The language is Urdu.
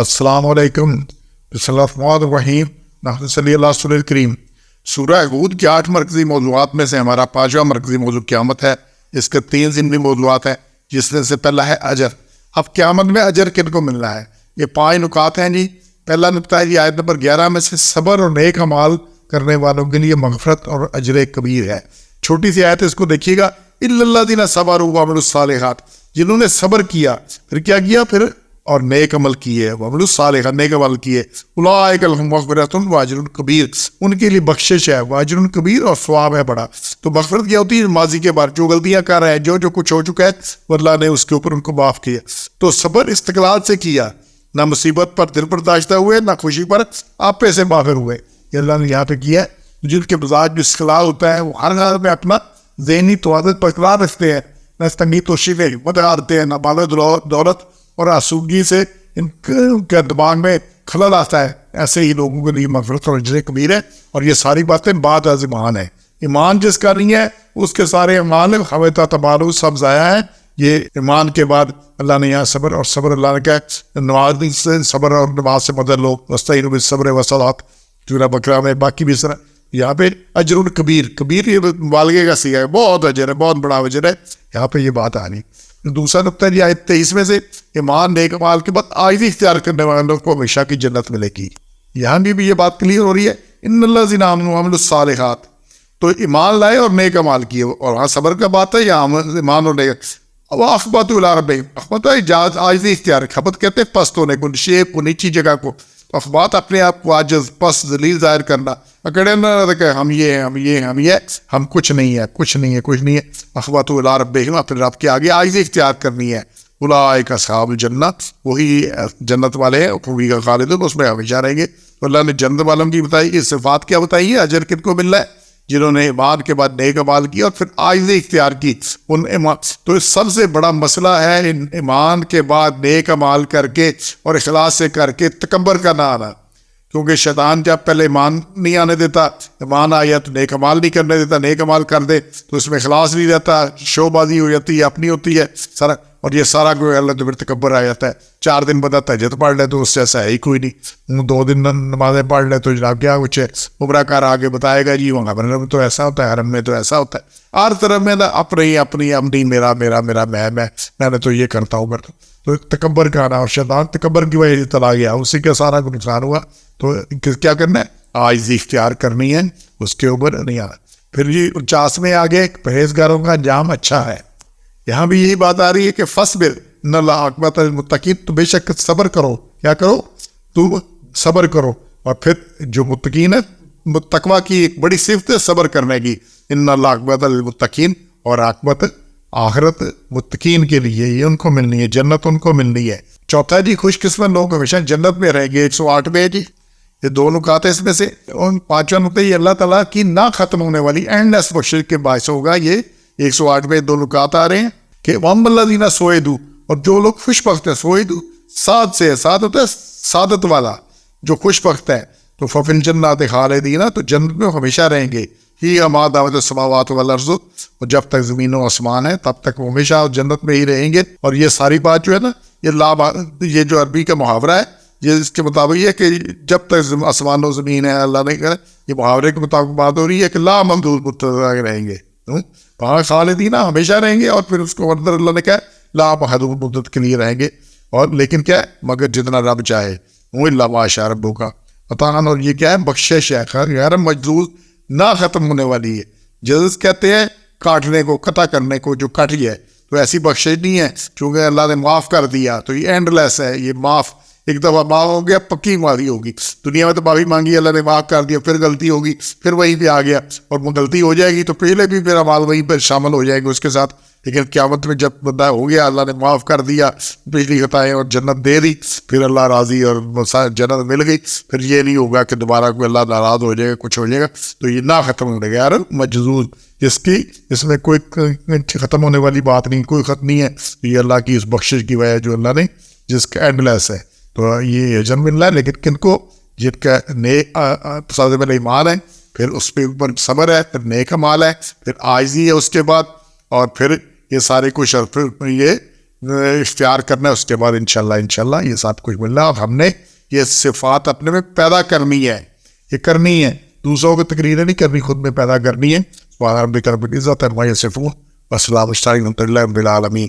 السلام علیکم، بسم اللہ الرحمن الرحیم، نحمد صلی اللہ رسول الکریم۔ سورہ ہود کے 8 مرکزی موضوعات میں سے ہمارا 5واں مرکزی موضوع قیامت ہے۔ اس کے 3 ضمنی موضوعات ہیں، جس میں سے پہلا ہے اجر۔ اب قیامت میں اجر کن کو ملنا ہے؟ یہ 5 نکات ہیں جی۔ پہلا نکتہ ہے آیت نمبر 11 میں سے صبر اور نیک اعمال کرنے والوں کے لیے مغفرت اور اجر کبیر ہے۔ چھوٹی سی آیت، اس کو دیکھیے گا، الا الذین صبروا وعملوا الصالحات، جنہوں نے صبر کیا، پھر کیا کیا؟ پھر اور نیک عمل کیے، وعملوا الصالحات، نیک عمل کیے، اولئک لہم مغفرۃ واجر کبیر، ان کے لیے بخشش ہے، واجر کبیر، اور ثواب ہے بڑا۔ تو مغفرت کیا ہوتی ہے؟ ماضی کے بارے جو غلطیاں کر رہے ہیں، جو کچھ ہو چکا ہے، وہ اللہ نے اس کے اوپر ان کو معاف کیا۔ تو صبر استقلال سے کیا، نہ مصیبت پر دل برداشتہ ہوئے، نہ خوشی پر آپے سے ماہر ہوئے، یہ اللہ نے یہاں پہ کیا ہے۔ جن کے مزاج جو استقلال ہوتا ہے، وہ ہر حال میں اپنا ذہنی توازن برقرار رکھتے ہیں، نہ تنگی توشی میں ہمت ہارتے ہیں، نہ مال دولت اور آسودگی سے ان کے دماغ میں خلل آتا ہے۔ ایسے ہی لوگوں کے لیے مغفرت اور اجر کبیر ہے۔ اور یہ ساری باتیں بعد از ایمان ہے۔ ایمان جس کا نہیں ہے، اس کے سارے اعمال حویتا تبارو سب ضائع ہیں۔ یہ ایمان کے بعد اللہ نے یہاں صبر، اور صبر اللہ نے کہا نماز سے، صبر اور نماز سے مدد لو، واستعینوا بالصبر والصلاۃ، سورہ بقرہ میں، باقی بھی سورہ۔ یہاں پہ اجر کبیر، کبیر یہ مبالغے کا صیغہ ہے، بہت اجر ہے، بہت بڑا اجر ہے، یہاں پہ یہ بات آنی۔ دوسرا نقطہ یہ آیت 23 میں سے ایمان نیک اعمال کے بعد عاجزی اختیار کرنے والوں کو ہمیشہ کی جنت ملے گی۔ یہاں بھی یہ بات کلیئر ہو رہی ہے، ان الذین آمنوا وعملوا الصالحات، تو ایمان لائے اور نیک اعمال کیے، اور وہاں صبر کا بات ہے، یہاں ایمان اور نیک۔ اب اخبتوا الی ربہم، اخبت عاجزی اختیار، خبت کہتے ہیں پست ہونے کو، شیپ کو، نیچی جگہ کو، اخبات اپنے آپ کو عاجز، پست، ذلیل ظاہر کرنا، اکڑے نہ کہ ہم یہ ہیں، ہم یہ ہیں، ہم یہ، ہم کچھ نہیں ہے، کچھ نہیں ہے، کچھ نہیں ہے۔ اخبتوا الی ربہم، اپنے رب کے آگے عاجزی اختیار کرنی ہے۔ اولئک اصحاب الجنہ، وہی جنت والے ہیں، فیہا خالدون، اس میں ہمیشہ رہیں گے۔ اللہ نے جنت والوں کی بتائی، یہ صفات کیا بتائی ہے؟ اجر کن کو مل رہا ہے؟ جنہوں نے ایمان کے بعد نیک اعمال کیا اور پھر عاجزی اختیار کی۔ ان ایمان تو سب سے بڑا مسئلہ ہے ایمان کے بعد نیک اعمال کر کے اور اخلاص سے کر کے تکبر کا نہ آنا، کیونکہ شیطان جب پہلے ایمان نہیں آنے دیتا، ایمان آیا تو نیک اعمال نہیں کرنے دیتا، نیک اعمال کر دے تو اس میں اخلاص نہیں رہتا، شو بازی ہو جاتی ہے، اپنی ہوتی ہے سارا، اور یہ سارا کوئی اللہ تو پھر تکبر آ جاتا ہے۔ 4 دن بعد تہجد پڑھ لے تو اس سے ایسا ہے ہی کوئی نہیں، 2 دن نمازیں پڑھ لے تو جناب کیا کچھ ہے، عمرہ کار آگے بتائے گا جی وہاں پر تو ایسا ہوتا ہے، حرم میں تو ایسا ہوتا ہے، ہر طرف میں اپنی میرا میں نے تو یہ کرتا ہوں تو تکبر کا آنا، اور شیطان تکبر کی وجہ سے چلا گیا، اسی کا سارا کو نقصان ہوا۔ تو کیا کرنا ہے؟ عاجزی اختیار کرنی ہے، اس کے اوپر نہیں آنا۔ پھر یہ 49 میں آگے پرہیزگاروں کا انجام اچھا ہے۔ یہاں بھی یہی بات آ رہی ہے کہ فصبر ان اللہ عاقبۃ للمتقین، تو بے شک صبر کرو، کیا کرو؟ تم صبر کرو، اور پھر جو متقین ہے، تقویٰ کی ایک بڑی صفت ہے صبر کرنے کی، ان اللہ عاقبۃ للمتقین، اور عاقبت آخرت متقین کے لیے، یہ ان کو ملنی ہے، جنت ان کو ملنی ہے۔ چوتھا جی، خوش قسمت لوگ ہمیشہ جنت میں رہیں گے، 108 میں جی۔ یہ 2 نکات ہیں اس میں سے۔ ان 5واں نکتہ یہ اللہ تعالیٰ کی نہ ختم ہونے والی اینڈلیس بخشش کے باعث ہوگا۔ یہ 108 میں 2 نکات آ رہے ہیں کہ وَأَمَّا الَّذِينَ سُعِدُوا، اور جو لوگ خوش بخت ہیں، سعیدوا سعد سے، سعد ہوتا ہے سعادت والا، جو خوش بخت ہے، تو فَفِي الْجَنَّاتِ خَالِدِينَ، تو جنت میں ہمیشہ رہیں گے۔ فِيهَا مَا دَامَتِ السَّمَاوَاتُ وَالْأَرْضُ، اور جب تک زمین و آسمان ہے تب تک وہ ہمیشہ جنت میں ہی رہیں گے۔ اور یہ ساری بات جو ہے نا، یہ جو عربی کا محاورہ ہے، یہ اس کے مطابق یہ ہے کہ جب تک آسمان و زمین ہے، اللہ نے کہا، یہ محاورے کے مطابق بات ہو رہی ہے کہ لا محدود مدت رہیں گے، وہاں خالدین ہمیشہ رہیں گے۔ اور پھر اس کو اندر اللہ نے کہا لا محدود مدت کے لیے رہیں گے، اور لیکن کیا ہے؟ مگر جتنا رب چاہے، وہ اللہ ما شاء ربک کا عطاً، اور یہ کیا ہے؟ بخشش ہے، غیر مجذوذ، نہ ختم ہونے والی ہے۔ جذب کہتے ہیں کاٹنے کو، قطع کرنے کو، جو کٹ گیا ہے، تو ایسی بخشش نہیں ہے، چونکہ اللہ نے معاف کر دیا تو یہ اینڈ لیس ہے، یہ معاف ایک دفعہ معاف ہو گیا، پکی معافی ہوگی۔ دنیا میں تو معافی مانگی، اللہ نے معاف کر دیا، پھر غلطی ہوگی، پھر وہیں پہ آ گیا، اور غلطی ہو جائے گی تو پہلے بھی پھر اعمال وہیں پہ شامل ہو جائے گے اس کے ساتھ۔ لیکن قیامت میں جب بندہ ہو گیا، اللہ نے معاف کر دیا پچھلی خطائیں اور جنت دے دی، پھر اللہ راضی اور جنت مل گئی، پھر یہ نہیں ہوگا کہ دوبارہ کوئی اللہ ناراض ہو جائے گا، کچھ ہو جائے گا۔ تو یہ نہ ختم ہو گیا یار مجذوذ، اس میں کوئی ختم ہونے والی بات نہیں، کوئی ختم نہیں ہے، یہ اللہ کی اس بخشش کی وجہ جو اللہ نے، جس کا اینڈ لیس ہے۔ تو یہ اجر مل رہا ہے، لیکن کن کو؟ جن کا سب سے پہلے ایمان ہے، پھر اس پہ اوپر صبر ہے، پھر نیک اعمال ہے، پھر عاجزی ہے اس کے بعد، اور پھر یہ سارے کچھ، اور پھر یہ اختیار کرنا ہے، اس کے بعد انشاءاللہ یہ سب کچھ ملنا ہے. اور ہم نے یہ صفات اپنے میں پیدا کرنی ہے، یہ کرنی ہے، دوسروں کو تقریر نہیں کرنی، خود میں پیدا کرنی ہے. سبحان ربک رب العزت عما یصفون وسلام علی المرسلین والحمد للہ رب العالمین.